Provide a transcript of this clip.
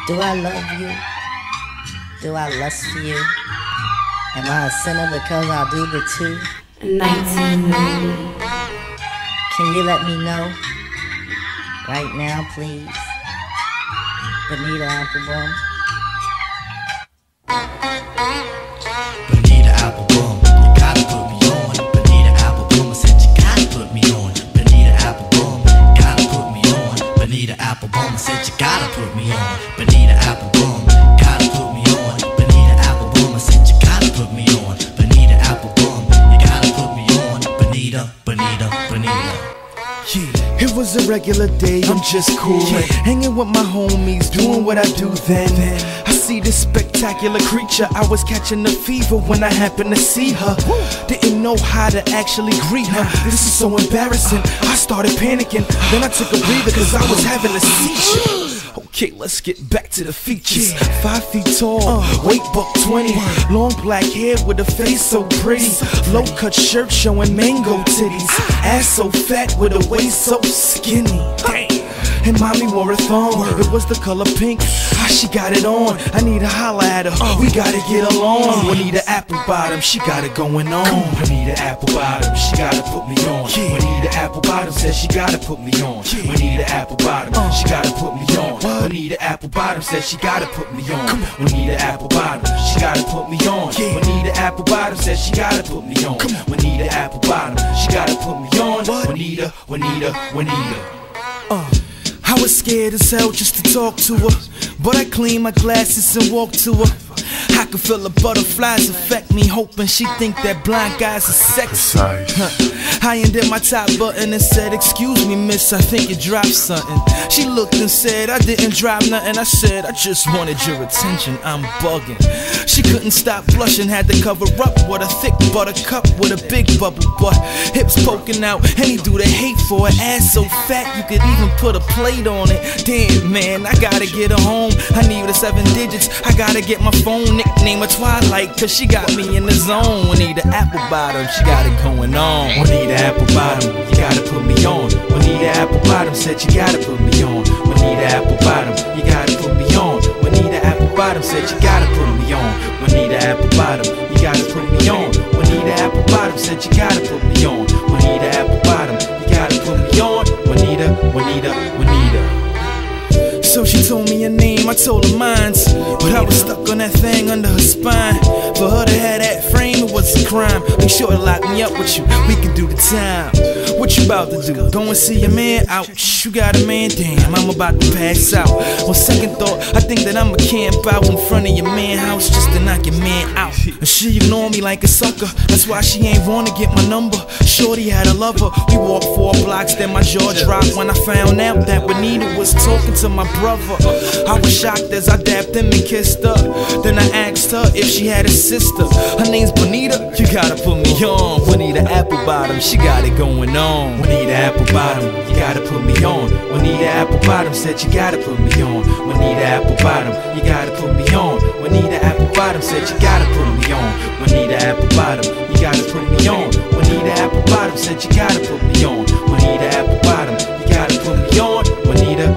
Do I love you? Do I lust for you? Am I a sinner because I do the two? 1990. Can you let me know? Right now, please. Juanita Applebottom. Juanita Applebottom, you gotta put me on. Juanita Applebottom, I said you gotta put me on. Juanita Applebottom, gotta put me on. Juanita Applebottom, I said you gotta put me on. Juanita Applebottom, gotta put me on. Juanita Applebottom, I said you gotta put me on. Juanita Applebottom, you gotta put me on. Juanita. Yeah, it was a regular day, I'm just coolin', hanging with my homies, doing what I do then. I see this spectacular creature, I was catching the fever when I happened to see her. Didn't know how to actually greet her, this is so embarrassing, I started panicking. Then I took a breather cause I was having a seizure. Okay, let's get back to the features. 5 feet tall, weight $120, long black hair with a face so pretty, low cut shirt showing mango titties, ass so fat with a waist so skinny. Damn. And mommy wore a thong, it was the color pink. Ah, she got it on, I need to holler at her, we gotta get along. Juanita Applebottom, she got it going on. Juanita Applebottom, she gotta put me on. Juanita Applebottom says she gotta put me on. Juanita Applebottom, she gotta put me on. Juanita Applebottom says she gotta put me on. Juanita Applebottom, she gotta put me on. Juanita Applebottom says she gotta put me on. Juanita Applebottom, she gotta put me on. Juanita. I was scared as hell just to talk to her, but I cleaned my glasses and walked to her. I could feel the butterflies affect me, hoping she think that blind guys are sexy. I undid my top button and said, "Excuse me, miss, I think you dropped something." She looked and said, "I didn't drop nothing." I said, "I just wanted your attention, I'm bugging." She couldn't stop blushing, had to cover up with a thick buttercup with a big bubble butt, hips poking out, and he do the hate for it. Ass so fat you could even put a plate on it. Damn, man, I gotta get her home. I need her 7 digits, I gotta get my phone. Nickname her Twilight, cause she got me in the zone. Juanita Applebottom, she got it going on. Juanita Applebottom, you gotta put me on. Juanita Applebottom said you gotta put me on. Juanita Applebottom, you gotta put me on. Juanita Applebottom said you gotta put me on. Juanita Applebottom, you gotta put me on. Juanita Applebottom said you gotta put me on. Juanita Applebottom, you gotta put me on. Juanita. So she told me her name, I told her mine's, but I was stuck on that thing under her spine. For her to have that frame, it was a crime. Make sure to lock me up with you, we can do the time. What you about to do? Go and see your man? Ouch, you got a man? Damn, I'm about to pass out. On second thought, I think that I'ma camp out in front of your man house just to knock your man out. And she ignore me like a sucker, that's why she ain't wanna get my number. Shorty had a lover, we walked 4 blocks, then my jaw dropped when I found out that Juanita was talking to my brother. I was shocked as I dapped him and kissed her. Then I asked her if she had a sister. Her name's Juanita, you gotta put me on. Juanita Applebottom, she got it going on. Juanita Applebottom, you gotta put me on. Juanita Applebottom said you gotta put me on. Juanita Applebottom, you gotta put me on. Juanita Applebottom said you gotta put me on. Juanita Applebottom, you gotta put me on. Juanita Applebottom said you gotta put me on. Juanita Applebottom, you gotta put me on. Juanita.